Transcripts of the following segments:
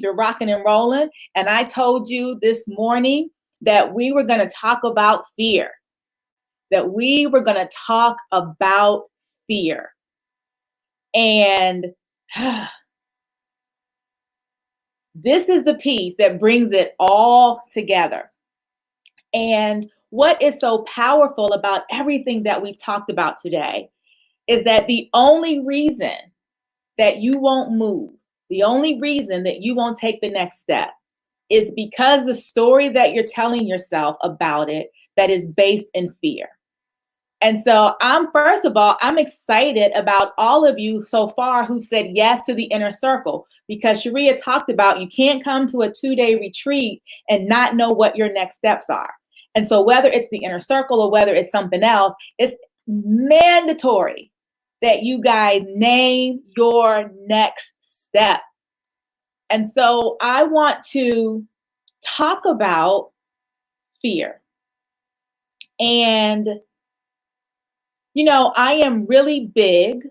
You're rocking and rolling. And I told you this morning that we were going to talk about fear, that we were going to talk about fear. And this is the piece that brings it all together. And what is so powerful about everything that we've talked about today is that the only reason that you won't move, the only reason that you won't take the next step is because the story that you're telling yourself about it that is based in fear. And so first of all, I'm excited about all of you so far who said yes to the inner circle, because Sharia talked about you can't come to a 2-day retreat and not know what your next steps are. And so whether it's the inner circle or whether it's something else, it's mandatory that you guys name your next step. And so I want to talk about fear. And, I am really big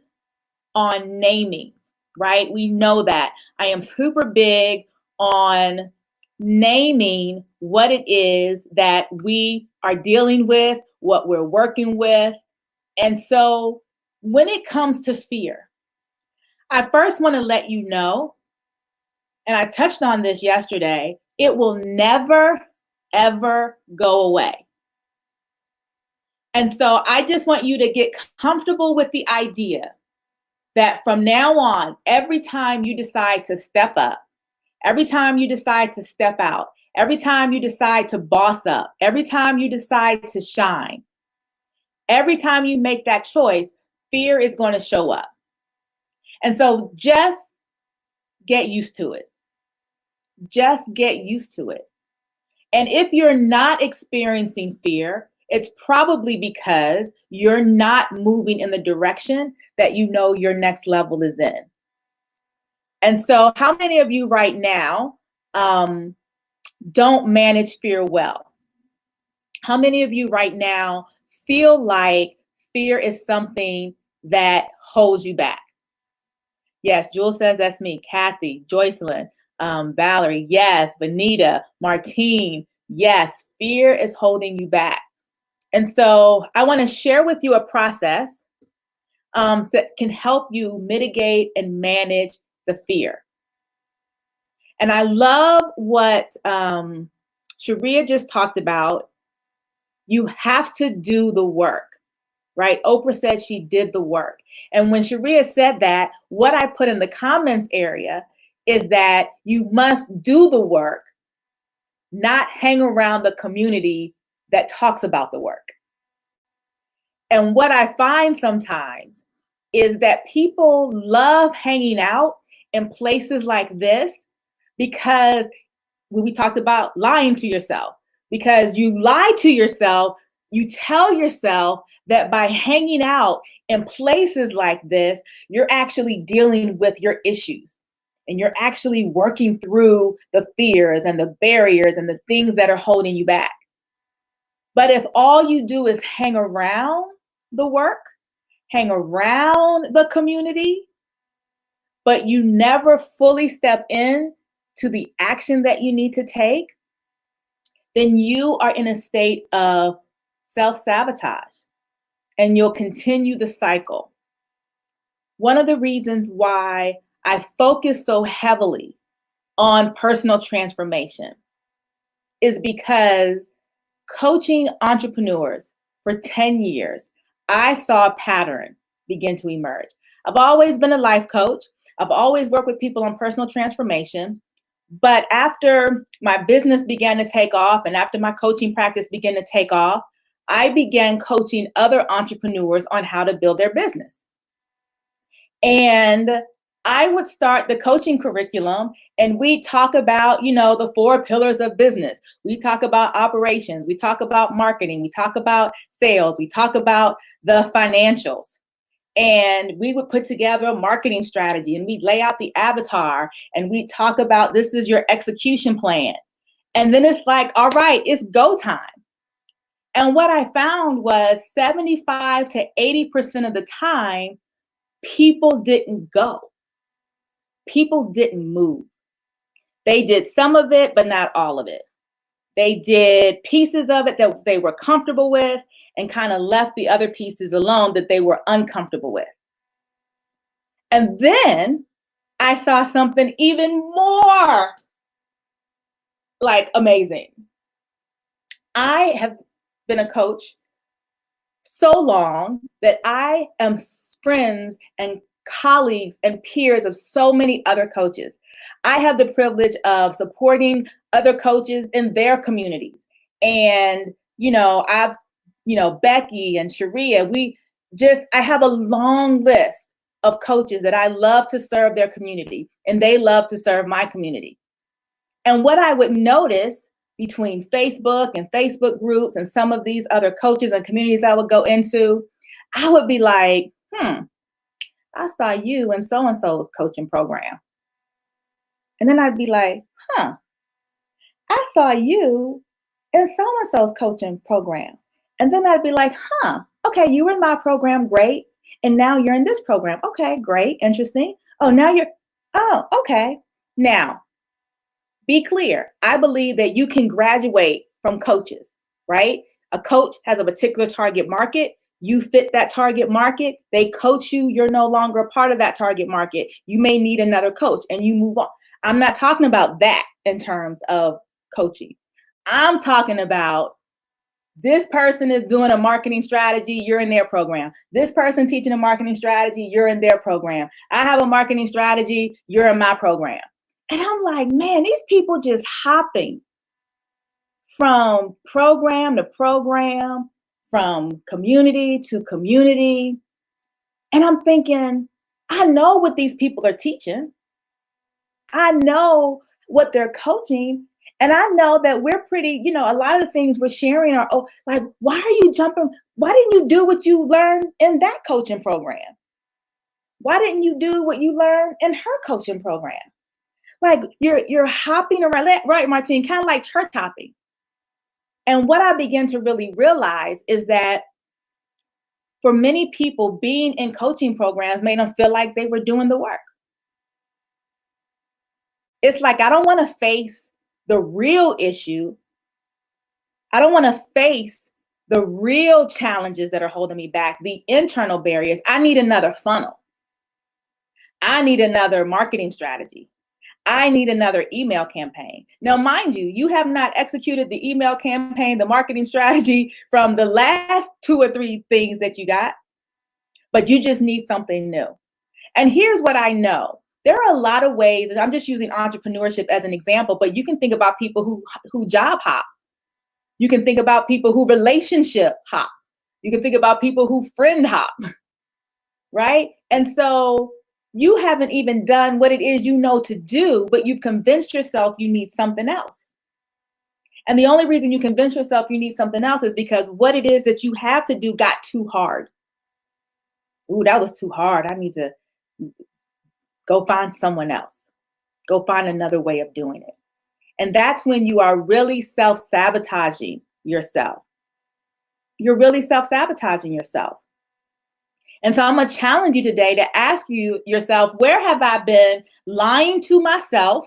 on naming, right? We know that. I am super big on naming what it is that we are dealing with, what we're working with. And so when it comes to fear, I first want to let you know, and I touched on this yesterday, it will never, ever go away. And so I just want you to get comfortable with the idea that from now on, every time you decide to step up, every time you decide to step out, every time you decide to boss up, every time you decide to shine, every time you make that choice, fear is going to show up. And so just get used to it. Just get used to it. And if you're not experiencing fear, it's probably because you're not moving in the direction that you know your next level is in. And so how many of you right now don't manage fear well? How many of you right now feel like fear is something that holds you back? Yes, Jules says that's me. Kathy, Joycelyn, Valerie, yes. Benita, Martine, yes. Fear is holding you back. And so I want to share with you a process that can help you mitigate and manage the fear. And I love what Sharia just talked about. You have to do the work, right? Oprah said she did the work. And when Sharia said that, what I put in the comments area is that you must do the work, not hang around the community that talks about the work. And what I find sometimes is that people love hanging out in places like this because we talked about lying to yourself, because you lie to yourself. You tell yourself that by hanging out in places like this, you're actually dealing with your issues and you're actually working through the fears and the barriers and the things that are holding you back. But if all you do is hang around the work, hang around the community, but you never fully step in to the action that you need to take, then you are in a state of self-sabotage and you'll continue the cycle. One of the reasons why I focus so heavily on personal transformation is because coaching entrepreneurs for 10 years, I saw a pattern begin to emerge. I've always been a life coach. I've always worked with people on personal transformation. But after my business began to take off and after my coaching practice began to take off, I began coaching other entrepreneurs on how to build their business. And I would start the coaching curriculum and we talk about, the 4 pillars of business. We talk about operations. We talk about marketing. We talk about sales. We talk about the financials. And we would put together a marketing strategy and we'd lay out the avatar and we'd talk about this is your execution plan. And then it's like, all right, it's go time. And what I found was 75 to 80% of the time, people didn't go. People didn't move. They did some of it, but not all of it. They did pieces of it that they were comfortable with and kind of left the other pieces alone that they were uncomfortable with. And then I saw something even more like amazing. I have been a coach so long that I am friends and colleagues and peers of so many other coaches. I have the privilege of supporting other coaches in their communities. And, Becky and Sharia, I have a long list of coaches that I love to serve their community and they love to serve my community. And what I would notice between Facebook and Facebook groups and some of these other coaches and communities I would go into, I would be like, I saw you in so-and-so's coaching program. And then I'd be like, I saw you in so-and-so's coaching program. And then I'd be like, okay, you were in my program, great. And now you're in this program. Okay, great, interesting. Okay. Now, be clear. I believe that you can graduate from coaches, right? A coach has a particular target market. You fit that target market. They coach you. You're no longer a part of that target market. You may need another coach and you move on. I'm not talking about that in terms of coaching. I'm talking about this person is doing a marketing strategy, you're in their program. This person teaching a marketing strategy, you're in their program. I have a marketing strategy, you're in my program. And I'm like, man, these people just hopping from program to program, from community to community. And I'm thinking, I know what these people are teaching. I know what they're coaching. And I know that we're pretty, a lot of the things we're sharing are, like, why are you jumping? Why didn't you do what you learned in that coaching program? Why didn't you do what you learned in her coaching program? Like you're hopping around, right, Martine, kind of like church hopping. And what I began to really realize is that for many people, being in coaching programs made them feel like they were doing the work. It's like, I don't want to face the real issue. I don't want to face the real challenges that are holding me back, the internal barriers. I need another funnel. I need another marketing strategy. I need another email campaign. Now, mind you, you have not executed the email campaign, the marketing strategy from the last 2 or 3 things that you got, but you just need something new. And here's what I know. There are a lot of ways, and I'm just using entrepreneurship as an example, but you can think about people who job hop. You can think about people who relationship hop. You can think about people who friend hop, right? And so you haven't even done what it is you know to do, but you've convinced yourself you need something else. And the only reason you convince yourself you need something else is because what it is that you have to do got too hard. Ooh, that was too hard. I need to go find someone else. Go find another way of doing it. And that's when you are really self-sabotaging yourself. You're really self-sabotaging yourself. And so I'm going to challenge you today to ask yourself, where have I been lying to myself,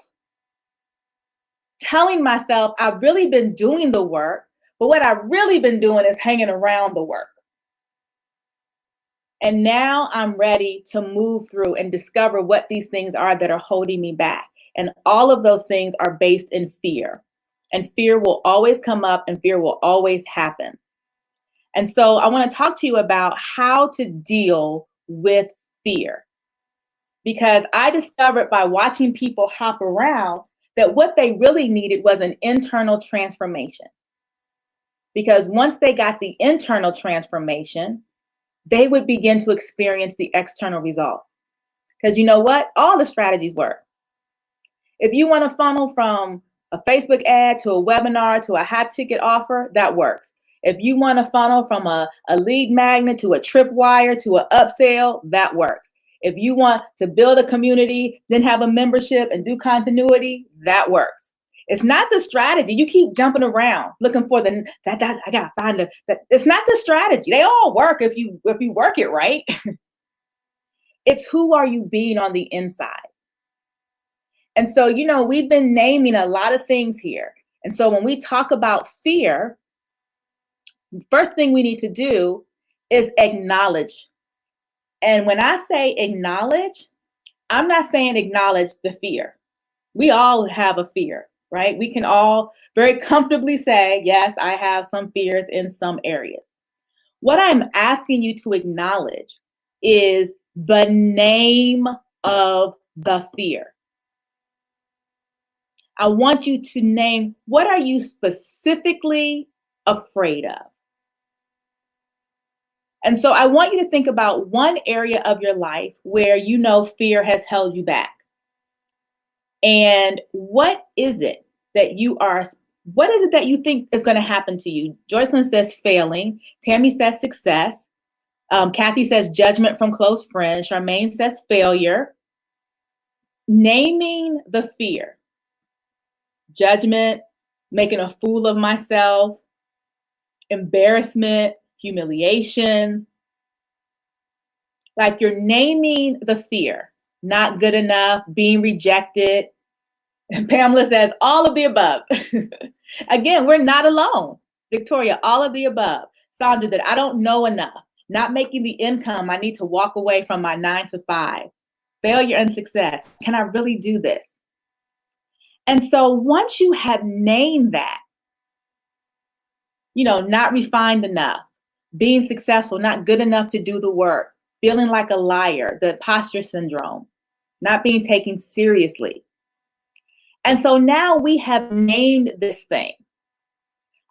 telling myself I've really been doing the work, but what I've really been doing is hanging around the work. And now I'm ready to move through and discover what these things are that are holding me back. And all of those things are based in fear. And fear will always come up and fear will always happen. And so I want to talk to you about how to deal with fear. Because I discovered by watching people hop around that what they really needed was an internal transformation. Because once they got the internal transformation, they would begin to experience the external results. Because you know what? All the strategies work. If you want to funnel from a Facebook ad to a webinar to a high ticket offer, that works. If you want to funnel from a lead magnet to a tripwire to an upsell, that works. If you want to build a community, then have a membership and do continuity, that works. It's not the strategy. You keep jumping around looking for I gotta find that. It's not the strategy. They all work if you work it right. It's who are you being on the inside? And so, we've been naming a lot of things here. And so when we talk about fear, first thing we need to do is acknowledge. And when I say acknowledge, I'm not saying acknowledge the fear. We all have a fear, right? We can all very comfortably say, yes, I have some fears in some areas. What I'm asking you to acknowledge is the name of the fear. I want you to name, what are you specifically afraid of? And so I want you to think about one area of your life where fear has held you back. And what is it that you think is going to happen to you? Joycelyn says failing. Tammy says success. Kathy says judgment from close friends. Charmaine says failure. Naming the fear. Judgment, making a fool of myself, embarrassment, humiliation. Like you're naming the fear. Not good enough, being rejected. And Pamela says all of the above. Again, we're not alone. Victoria, all of the above. Sandra, that I don't know enough. Not making the income, I need to walk away from my 9 to 5. Failure and success. Can I really do this? And so once you have named that, not refined enough, being successful, not good enough to do the work, feeling like a liar, the imposter syndrome, not being taken seriously. And so now we have named this thing.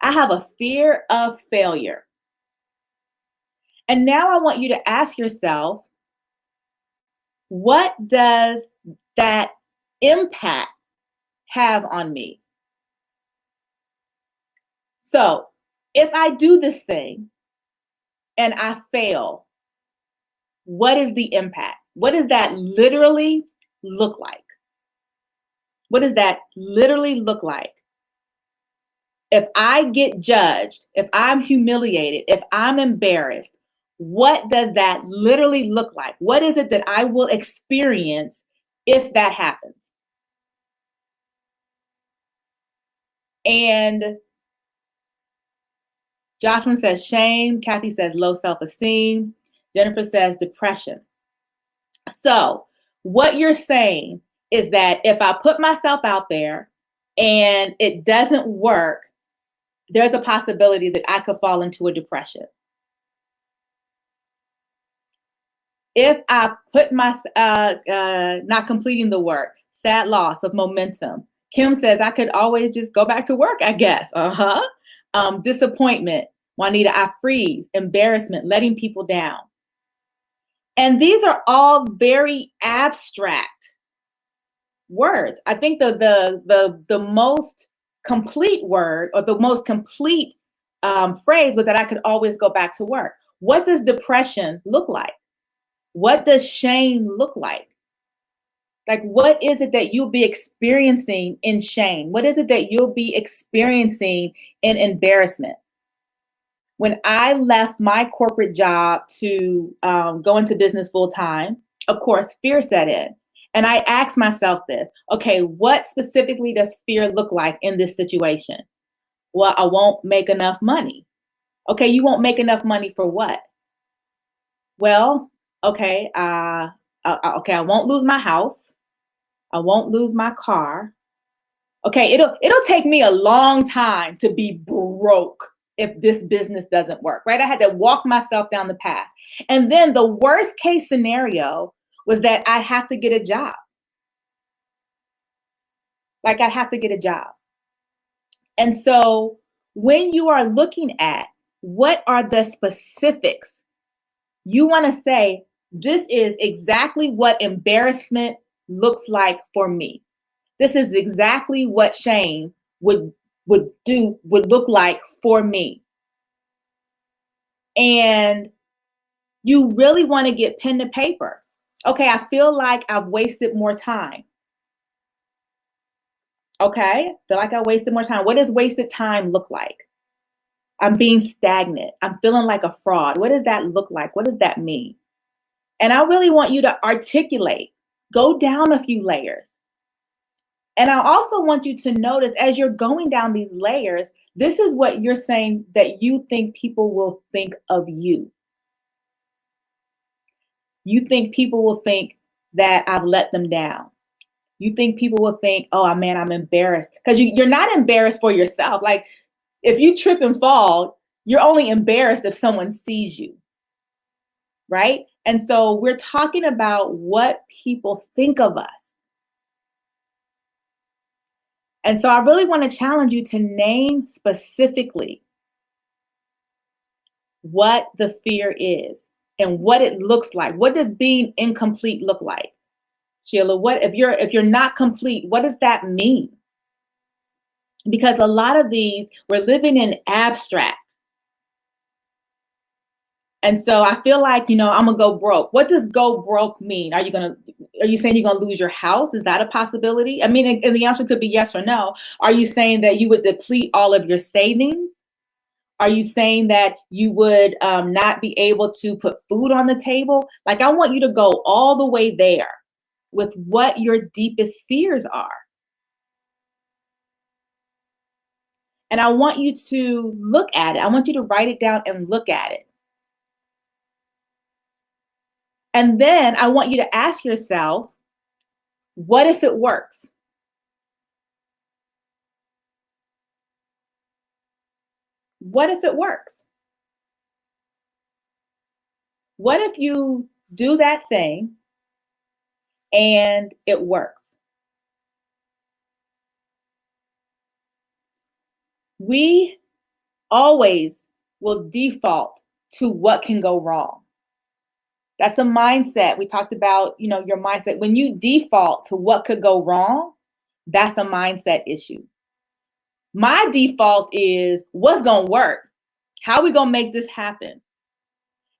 I have a fear of failure. And now I want you to ask yourself, what does that impact have on me? So if I do this thing and I fail, what is the impact? What does that literally look like? What does that literally look like? If I get judged, if I'm humiliated, if I'm embarrassed, what does that literally look like? What is it that I will experience if that happens? And Jocelyn says shame. Kathy says low self-esteem. Jennifer says depression. So what you're saying is that if I put myself out there and it doesn't work, there's a possibility that I could fall into a depression. If I put not completing the work, sad loss of momentum. Kim says I could always just go back to work, I guess. Disappointment. Juanita, I freeze. Embarrassment, letting people down. And these are all very abstract words. I think the most complete word or the most complete phrase was that I could always go back to work. What does depression look like? What does shame look like? Like, what is it that you'll be experiencing in shame? What is it that you'll be experiencing in embarrassment? When I left my corporate job to go into business full time, of course, fear set in. And I asked myself this, okay, what specifically does fear look like in this situation? Well, I won't make enough money. Okay, you won't make enough money for what? Well, okay, I won't lose my house. I won't lose my car. Okay, it'll take me a long time to be broke if this business doesn't work, right? I had to walk myself down the path. And then the worst case scenario was that I have to get a job. Like I have to get a job. And so when you are looking at what are the specifics, you want to say, this is exactly what embarrassment looks like for me. This is exactly what shame would look like for me. And you really want to get pen to paper. Okay, I feel like I've wasted more time. Okay, I feel like I wasted more time. What does wasted time look like? I'm being stagnant. I'm feeling like a fraud. What does that look like? What does that mean? And I really want you to articulate, go down a few layers. And I also want you to notice as you're going down these layers, this is what you're saying that you think people will think of you. You think people will think that I've let them down. You think people will think, oh man, I'm embarrassed. Because you're not embarrassed for yourself. Like if you trip and fall, you're only embarrassed if someone sees you. Right? And so we're talking about what people think of us. And so I really want to challenge you to name specifically what the fear is and what it looks like. What does being incomplete look like? Sheila, what if you're not complete, what does that mean? Because a lot of these, we're living in abstract. And so I feel like, I'm gonna go broke. What does go broke mean? Are you saying you're gonna lose your house? Is that a possibility? I mean, and the answer could be yes or no. Are you saying that you would deplete all of your savings? Are you saying that you would not be able to put food on the table? Like, I want you to go all the way there with what your deepest fears are. And I want you to look at it. I want you to write it down and look at it. And then I want you to ask yourself, what if it works? What if it works? What if you do that thing and it works? We always will default to what can go wrong. That's a mindset. We talked about, your mindset. When you default to what could go wrong, that's a mindset issue. My default is what's going to work? How are we going to make this happen?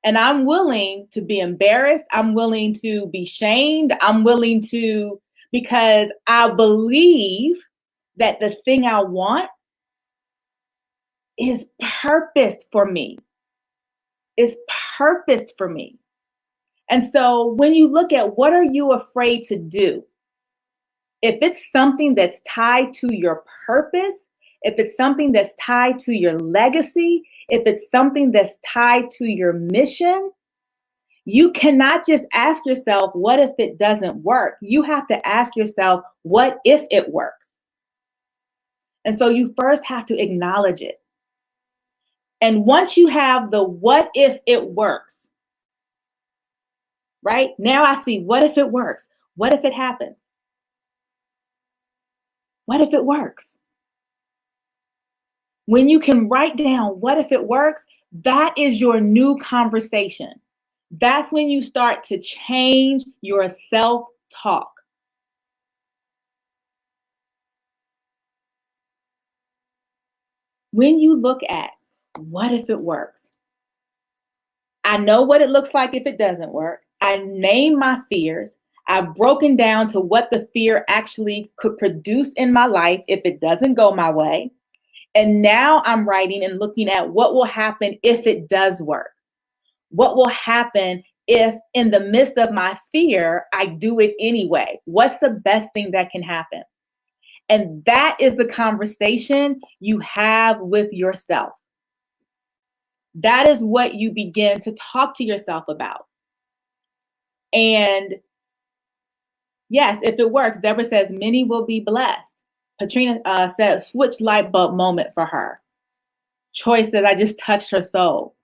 And I'm willing to be embarrassed. I'm willing to be shamed. I'm willing to, because I believe that the thing I want is purposed for me. Is purposed for me. And so when you look at what are you afraid to do, if it's something that's tied to your purpose, if it's something that's tied to your legacy, if it's something that's tied to your mission, you cannot just ask yourself, what if it doesn't work? You have to ask yourself, what if it works? And so you first have to acknowledge it. And once you have the what if it works, right? Now I see, what if it works? What if it happens? What if it works? When you can write down what if it works, that is your new conversation. That's when you start to change your self-talk. When you look at what if it works? I know what it looks like if it doesn't work. I name my fears. I've broken down to what the fear actually could produce in my life if it doesn't go my way. And now I'm writing and looking at what will happen if it does work. What will happen if in the midst of my fear, I do it anyway? What's the best thing that can happen? And that is the conversation you have with yourself. That is what you begin to talk to yourself about. And yes, if it works, Deborah says, many will be blessed. Patrina said, switch light bulb moment for her. Choice says, I just touched her soul.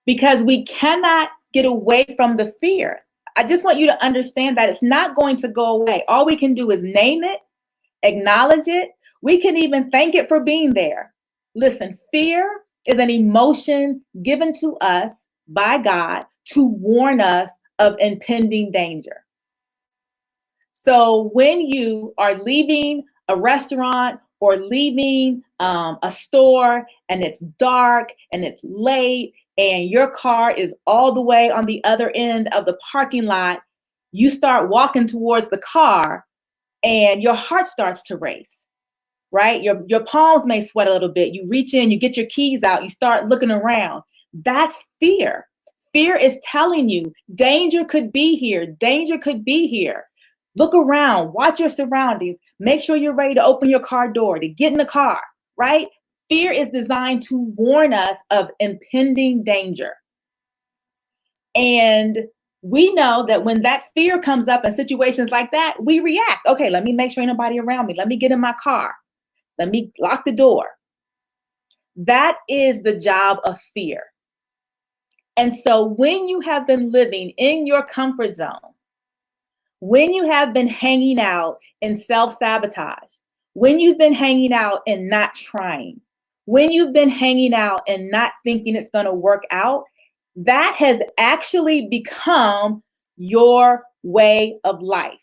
Because we cannot get away from the fear. I just want you to understand that it's not going to go away. All we can do is name it, acknowledge it. We can even thank it for being there. Listen, fear is an emotion given to us by God to warn us of impending danger. So when you are leaving a restaurant or leaving a store and it's dark and it's late and your car is all the way on the other end of the parking lot, you start walking towards the car and your heart starts to race, right? Your palms may sweat a little bit. You reach in, you get your keys out, you start looking around. That's fear. Fear is telling you danger could be here. Danger could be here. Look around, watch your surroundings, make sure you're ready to open your car door, to get in the car, right? Fear is designed to warn us of impending danger. And we know that when that fear comes up in situations like that, we react. Okay, let me make sure ain't nobody around me. Let me get in my car. Let me lock the door. That is the job of fear. And so when you have been living in your comfort zone, when you have been hanging out in self-sabotage, when you've been hanging out and not trying, when you've been hanging out and not thinking it's going to work out, that has actually become your way of life.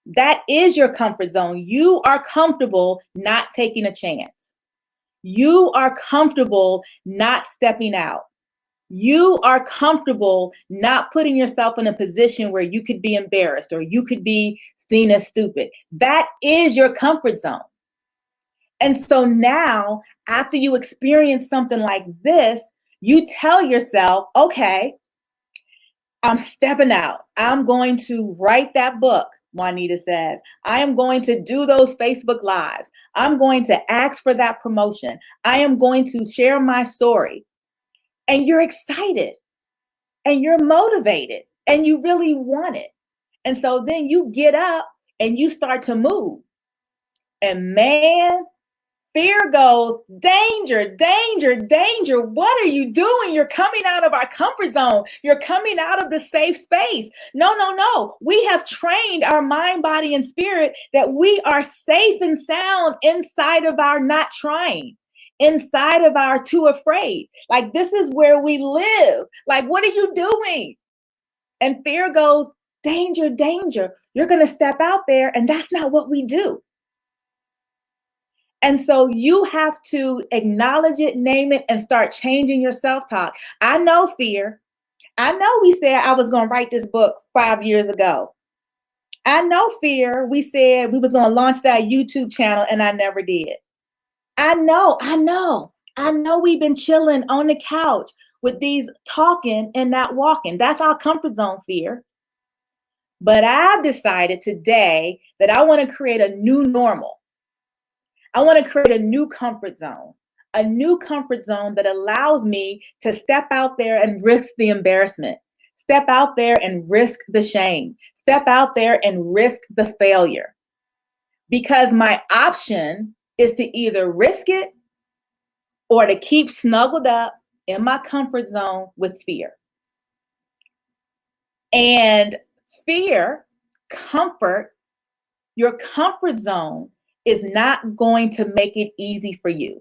That is your comfort zone. You are comfortable not taking a chance. You are comfortable not stepping out. You are comfortable not putting yourself in a position where you could be embarrassed or you could be seen as stupid. That is your comfort zone. And so now, after you experience something like this, you tell yourself, okay, I'm stepping out. I'm going to write that book, Juanita says. I am going to do those Facebook Lives. I'm going to ask for that promotion. I am going to share my story. And you're excited and you're motivated and you really want it. And so then you get up and you start to move. And man, fear goes, danger, danger, danger. What are you doing? You're coming out of our comfort zone. You're coming out of the safe space. No, no, no. We have trained our mind, body, and spirit that we are safe and sound inside of our not trying, inside of our too afraid. Like, this is where we live. Like, what are you doing? And fear goes, danger, danger. You're going to step out there, and that's not what we do. And so you have to acknowledge it, name it, and start changing your self-talk. I know fear. I know we said I was going to write this book 5 years ago. I know fear. We said we was going to launch that YouTube channel and I never did. I know we've been chilling on the couch with these talking and not walking. That's our comfort zone fear. But I've decided today that I want to create a new normal. I want to create a new comfort zone that allows me to step out there and risk the embarrassment, step out there and risk the shame, step out there and risk the failure. Because my option is to either risk it or to keep snuggled up in my comfort zone with fear. And fear, comfort, your comfort zone is not going to make it easy for you.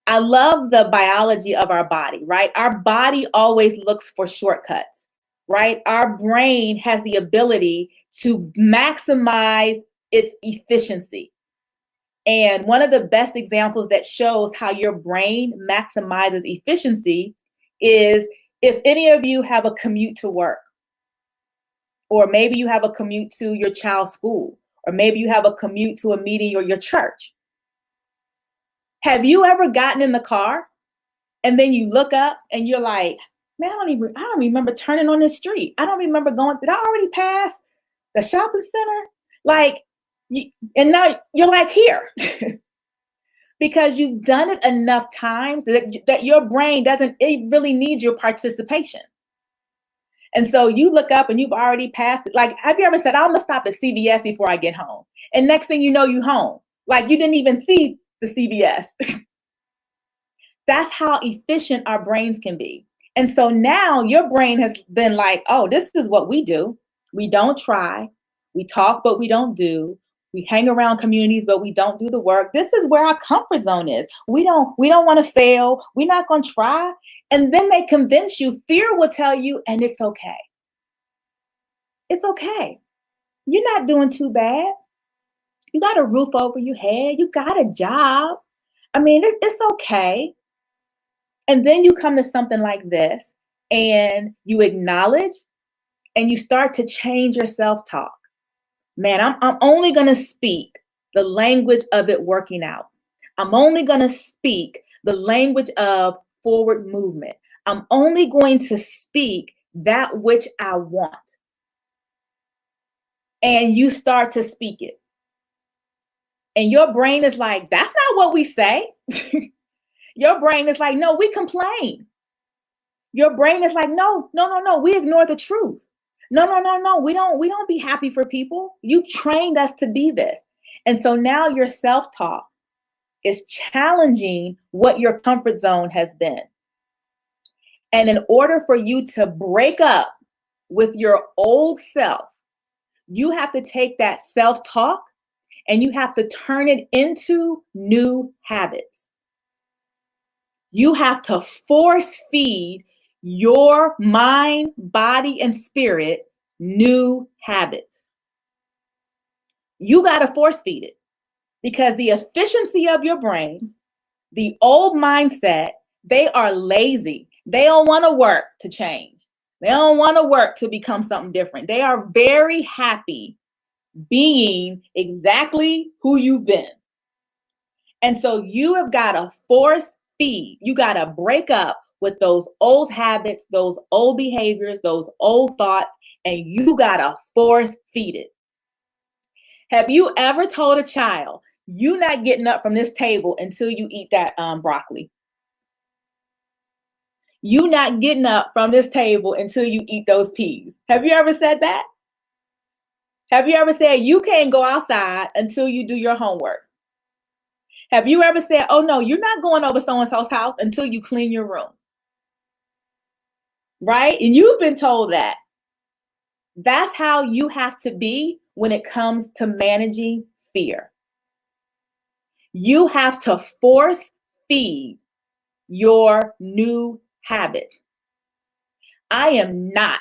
I love the biology of our body, right? Our body always looks for shortcuts, right? Our brain has the ability to maximize its efficiency. And one of the best examples that shows how your brain maximizes efficiency is if any of you have a commute to work, or maybe you have a commute to your child's school, or maybe you have a commute to a meeting or your church. Have you ever gotten in the car and then you look up and you're like, man, I don't remember turning on this street. I don't remember did I already pass the shopping center? Like, and now you're like here. Because you've done it enough times that your brain doesn't really need your participation. And so you look up and you've already passed it. Like, have you ever said, I'm gonna stop at CVS before I get home? And next thing you know, you home. Like, you didn't even see the CVS. That's how efficient our brains can be. And so now your brain has been like, oh, this is what we do. We don't try. We talk, but we don't do. We hang around communities, but we don't do the work. This is where our comfort zone is. We don't want to fail. We're not going to try. And then they convince you, fear will tell you, and it's okay. It's okay. You're not doing too bad. You got a roof over your head. You got a job. I mean, it's okay. And then you come to something like this and you acknowledge and you start to change your self-talk. Man, I'm only going to speak the language of it working out. I'm only going to speak the language of forward movement. I'm only going to speak that which I want. and you start to speak it. And your brain is like, that's not what we say. Your brain is like, no, we complain. Your brain is like, no, we ignore the truth. No, we don't be happy for people. You've trained us to be this. And so now your self-talk is challenging what your comfort zone has been. And in order for you to break up with your old self, you have to take that self-talk and you have to turn it into new habits. You have to force feed your mind, body, and spirit new habits. You got to force feed it because the efficiency of your brain, the old mindset, they are lazy. They don't want to work to change. They don't want to work to become something different. They are very happy being exactly who you've been. And so you have got to force feed. You got to break up with those old habits, those old behaviors, those old thoughts, and you got to force feed it. Have you ever told a child, you're not getting up from this table until you eat that broccoli? You're not getting up from this table until you eat those peas. Have you ever said that? Have you ever said you can't go outside until you do your homework? Have you ever said, oh no, you're not going over so-and-so's house until you clean your room? Right? And you've been told that. That's how you have to be when it comes to managing fear. You have to force feed your new habits. I am not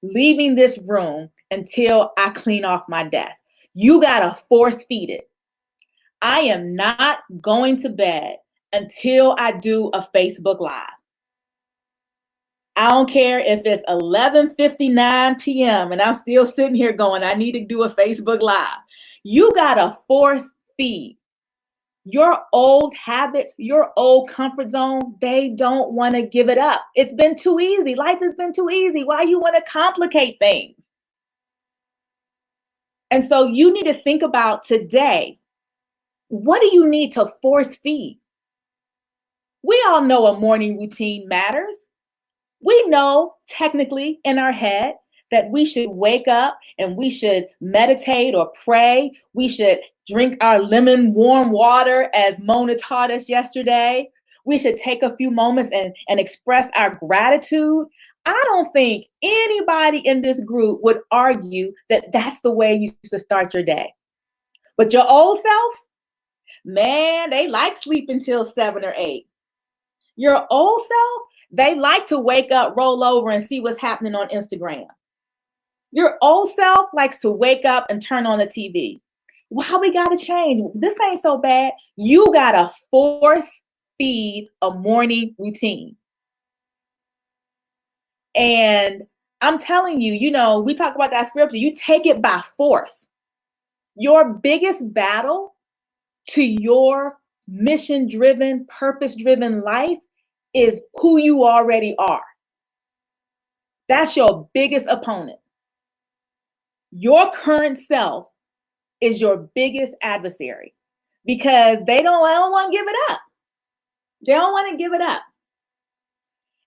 leaving this room until I clean off my desk. You got to force feed it. I am not going to bed until I do a Facebook Live. I don't care if it's 11:59 p.m. and I'm still sitting here going, I need to do a Facebook Live. You got to force feed. Your old habits, your old comfort zone, they don't want to give it up. It's been too easy. Life has been too easy. Why you want to complicate things? And so you need to think about today, what do you need to force feed? We all know a morning routine matters. We know technically in our head that we should wake up and we should meditate or pray. We should drink our lemon warm water as Mona taught us yesterday. We should take a few moments and express our gratitude. I don't think anybody in this group would argue that that's the way you should start your day. But your old self, man, they like sleeping till 7 or 8. Your old self, they like to wake up, roll over, and see what's happening on Instagram. Your old self likes to wake up and turn on the TV. Why we got to change? This ain't so bad. You got to force feed a morning routine. And I'm telling you, we talk about that scripture. You take it by force. Your biggest battle to your mission-driven, purpose-driven life is who you already are. That's your biggest opponent. Your current self is your biggest adversary because they don't want to give it up. They don't want to give it up.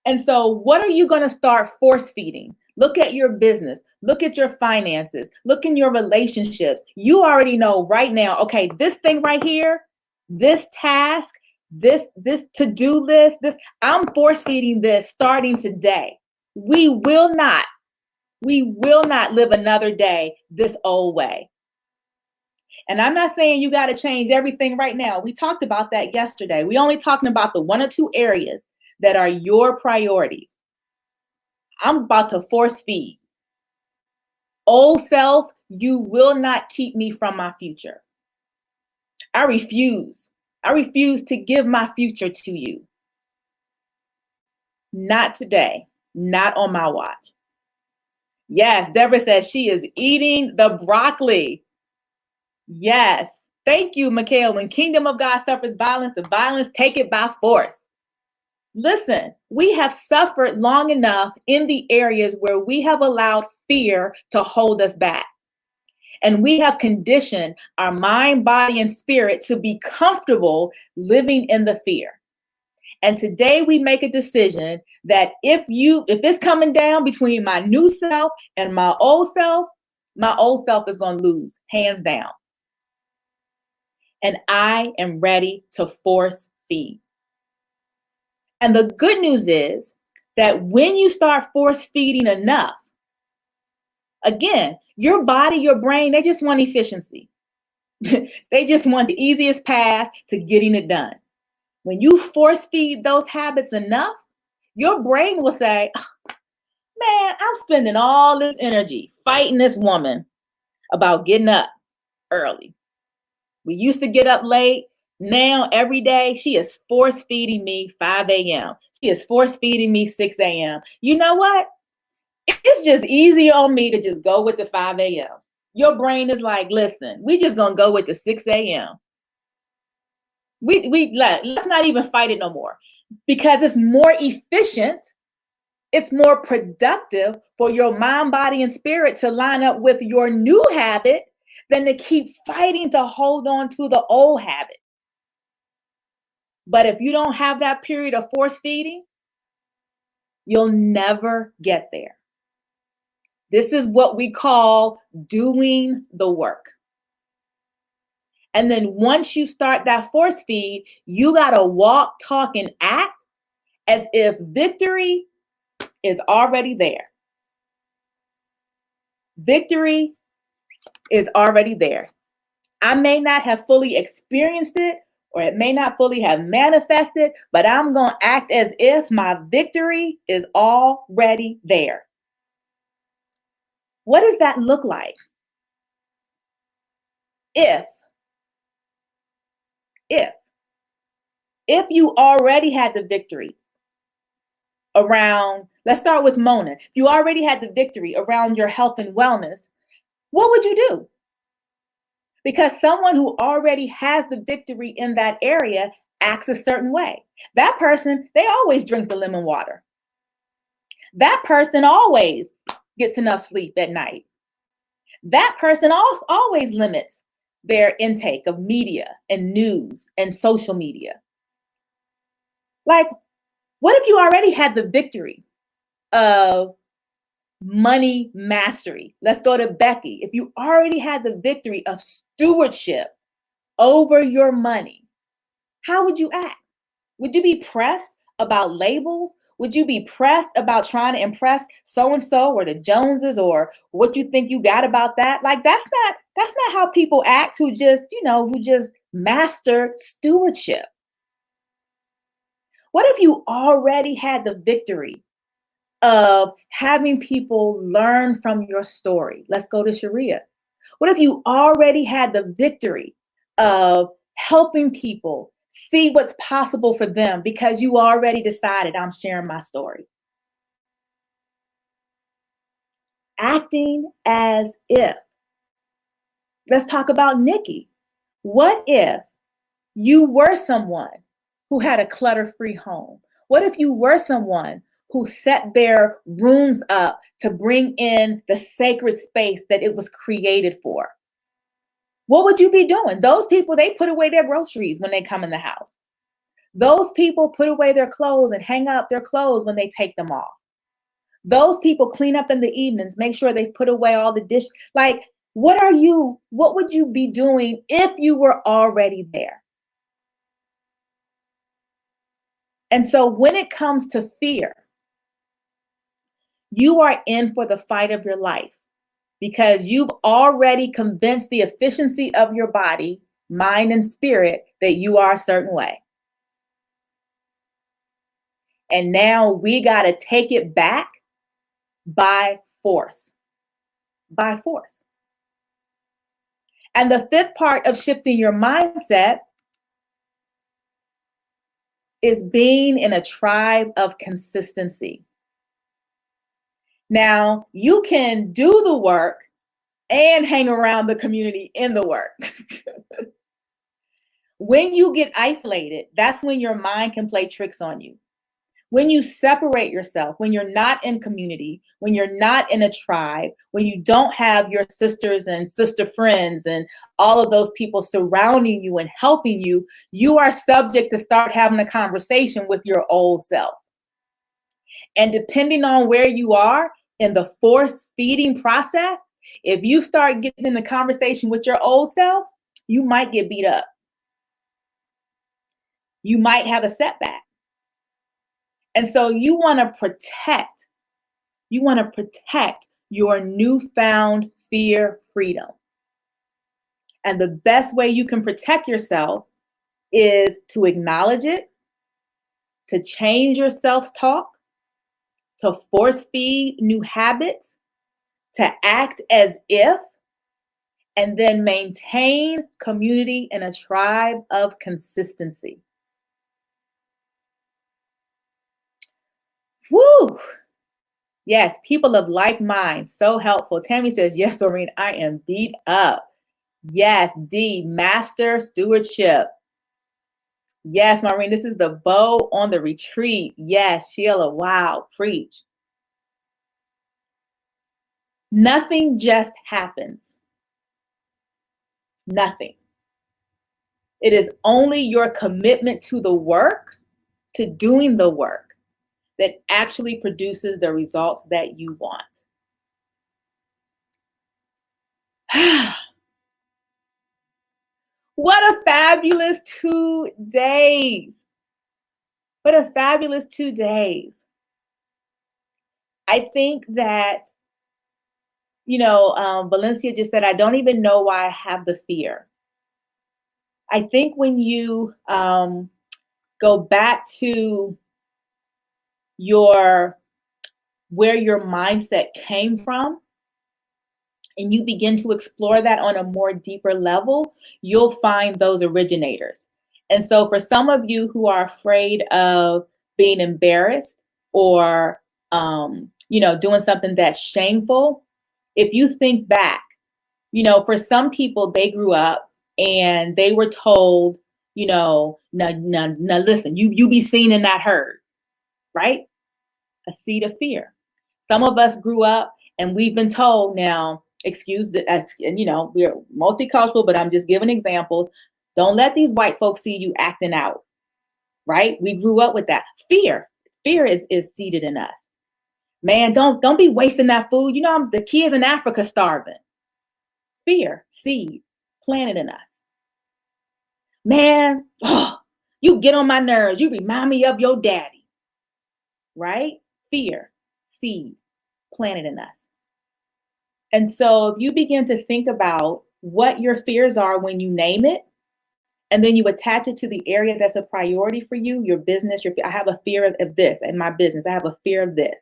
And so what are you going to start force feeding? Look at your business. Look at your finances. Look in your relationships. You already know right now, okay, this thing right here, this task, this to-do list, I'm force feeding this starting today. We will not live another day this old way. And I'm not saying you got to change everything right now. We talked about that yesterday. We only talking about the 1 or 2 areas that are your priorities. I'm about to force feed. Old self, you will not keep me from my future. I refuse. I refuse to give my future to you. Not today. Not on my watch. Yes, Deborah says she is eating the broccoli. Yes. Thank you, Mikhail. When kingdom of God suffers violence, the violence take it by force. Listen, we have suffered long enough in the areas where we have allowed fear to hold us back. And we have conditioned our mind, body, and spirit to be comfortable living in the fear. And today we make a decision that if it's coming down between my new self and my old self is going to lose, hands down. And I am ready to force feed. And the good news is that when you start force feeding enough, again, your body, your brain, they just want efficiency. They just want the easiest path to getting it done. When you force feed those habits enough, your brain will say, man, I'm spending all this energy fighting this woman about getting up early. We used to get up late. Now, every day, she is force feeding me 5 a.m. She is force feeding me 6 a.m. You know what? It's just easier on me to just go with the 5 a.m. Your brain is like, listen, we just going to go with the 6 a.m. Let's not even fight it no more, because it's more efficient. It's more productive for your mind, body, and spirit to line up with your new habit than to keep fighting to hold on to the old habit. But if you don't have that period of force feeding, you'll never get there. This is what we call doing the work. And then once you start that force feed, you got to walk, talk, and act as if victory is already there. Victory is already there. I may not have fully experienced it, or it may not fully have manifested, but I'm going to act as if my victory is already there. What does that look like? If you already had the victory around, let's start with Mona. If you already had the victory around your health and wellness, what would you do? Because someone who already has the victory in that area acts a certain way. That person, they always drink the lemon water. That person always gets enough sleep at night. That person also always limits their intake of media and news and social media. Like, what if you already had the victory of money mastery? Let's go to Becky. If you already had the victory of stewardship over your money, how would you act? Would you be pressed about labels? Would you be pressed about trying to impress so-and-so or the Joneses, or what you think you got about that? Like, that's not how people act who just master stewardship. What if you already had the victory of having people learn from your story? Let's go to Sharia. What if you already had the victory of helping people see what's possible for them because you already decided, I'm sharing my story? Acting as if. Let's talk about Nikki. What if you were someone who had a clutter-free home? What if you were someone who set their rooms up to bring in the sacred space that it was created for? What would you be doing? Those people, they put away their groceries when they come in the house. Those people put away their clothes and hang up their clothes when they take them off. Those people clean up in the evenings, make sure they've put away all the dishes. Like, what would you be doing if you were already there? And so when it comes to fear, you are in for the fight of your life, because you've already convinced the efficiency of your body, mind, and spirit that you are a certain way. And now we got to take it back by force. By force. And the fifth part of shifting your mindset is being in a tribe of consistency. Now, you can do the work and hang around the community in the work. When you get isolated, that's when your mind can play tricks on you. When you separate yourself, when you're not in community, when you're not in a tribe, when you don't have your sisters and sister friends and all of those people surrounding you and helping you, you are subject to start having a conversation with your old self. And depending on where you are in the force feeding process, if you start getting in the conversation with your old self, you might get beat up. You might have a setback. And so you want to protect your newfound fear freedom. And the best way you can protect yourself is to acknowledge it, to change your self-talk, to force feed new habits, to act as if, and then maintain community in a tribe of consistency. Woo! Yes, people of like mind, so helpful. Tammy says, yes, Doreen, I am beat up. Yes, D, master stewardship. Yes, Maureen, this is the bow on the retreat. Yes, Sheila, wow, preach. Nothing just happens. Nothing. It is only your commitment to the work, to doing the work, that actually produces the results that you want. What a fabulous 2 days. What a fabulous 2 days. I think that, Valencia just said, I don't even know why I have the fear. I think when you go back to where your mindset came from, and you begin to explore that on a more deeper level, you'll find those originators. And so for some of you who are afraid of being embarrassed or, doing something that's shameful, if you think back, for some people, they grew up and they were told, now listen, you be seen and not heard, right? A seed of fear. Some of us grew up and we've been told now, excuse that, and we're multicultural, but I'm just giving examples. Don't let these white folks see you acting out, right? We grew up with that. Fear is seeded in us. Man, don't be wasting that food. The kids in Africa starving. Fear, seed, planted in us. Man, you get on my nerves. You remind me of your daddy, right? Fear, seed, planted in us. And so if you begin to think about what your fears are when you name it, and then you attach it to the area that's a priority for you, your business, I have a fear of this in my business. I have a fear of this.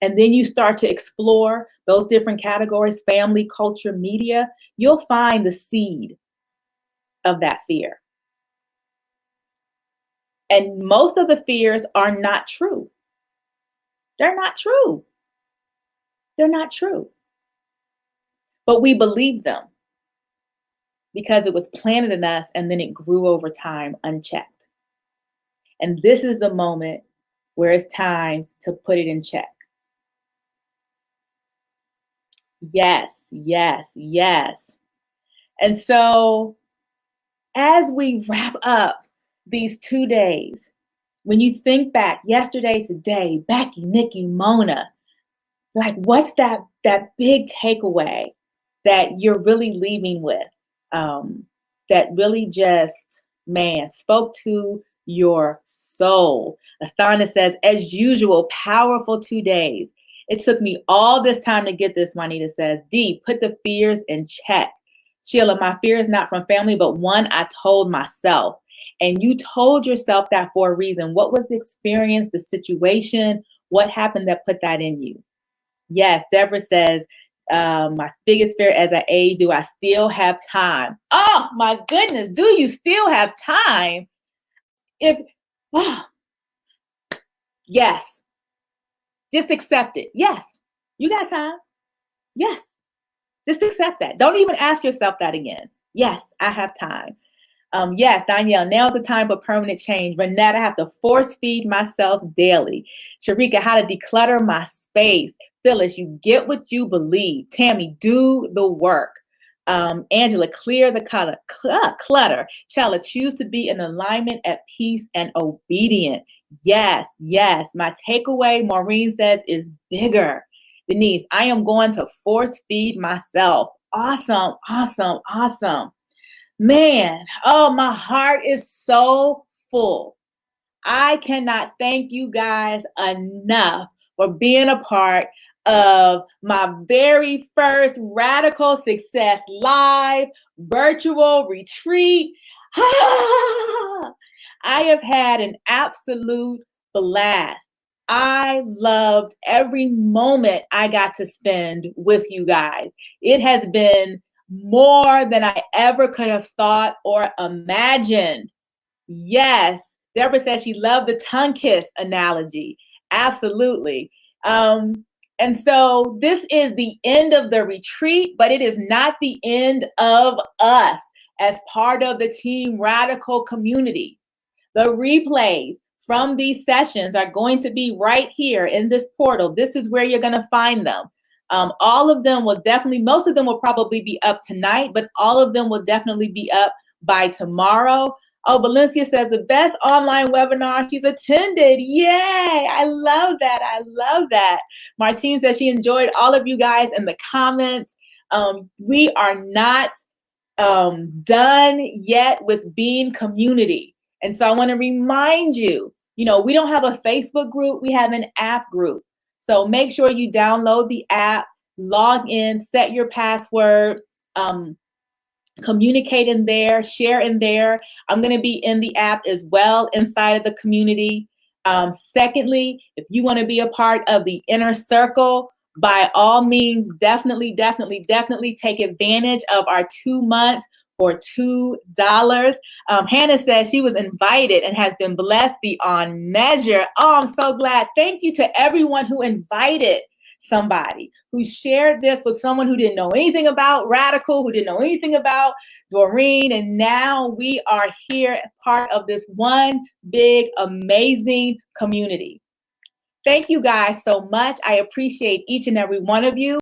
And then you start to explore those different categories, family, culture, media, you'll find the seed of that fear. And most of the fears are not true. They're not true. They're not true. But we believe them because it was planted in us and then it grew over time unchecked. And this is the moment where it's time to put it in check. Yes, yes, yes. And so as we wrap up these 2 days, when you think back yesterday, today, Becky, Nikki, Mona, like what's that big takeaway that you're really leaving with, that really just, spoke to your soul? Astana says, as usual, powerful 2 days. It took me all this time to get this, Juanita says. D, put the fears in check. Sheila, my fear is not from family, but one I told myself. And you told yourself that for a reason. What was the experience, the situation? What happened that put that in you? Yes, Deborah says, my biggest fear as I age, do I still have time? Oh my goodness, do you still have time? Yes, just accept it. Yes, you got time. Yes, just accept that. Don't even ask yourself that again. Yes, I have time. Yes, Danielle, now is the time for permanent change. Renata, I have to force feed myself daily. Sharika, how to declutter my space. Phyllis, you get what you believe. Tammy, do the work. Angela, clear the clutter. Shall choose to be in alignment, at peace, and obedient. Yes, yes. My takeaway, Maureen says, is bigger. Denise, I am going to force feed myself. Awesome, awesome, awesome. Man, oh, my heart is so full. I cannot thank you guys enough for being a part of my very first Radical Success Live virtual retreat. I have had an absolute blast. I loved every moment I got to spend with you guys. It has been more than I ever could have thought or imagined. Yes. Deborah says she loved the tongue kiss analogy. Absolutely. And so this is the end of the retreat, but it is not the end of us as part of the Team Radical community. The replays from these sessions are going to be right here in this portal. This is where you're going to find them. All of them will definitely, most of them will probably be up tonight, but all of them will definitely be up by tomorrow. Oh, Valencia says the best online webinar she's attended. Yay! I love that. I love that. Martine says she enjoyed all of you guys in the comments. We are not done yet with being community. And so I want to remind you, we don't have a Facebook group, we have an app group. So make sure you download the app, log in, set your password, communicate in there, share in there. I'm going to be in the app as well inside of the community. Secondly, if you want to be a part of the inner circle, by all means, definitely take advantage of our 2 months for $2. Hannah says she was invited and has been blessed beyond measure. Oh, I'm so glad. Thank you to everyone who invited somebody, who shared this with someone who didn't know anything about Radical, who didn't know anything about Doreen, and now we are here, part of this one big, amazing community. Thank you guys so much. I appreciate each and every one of you.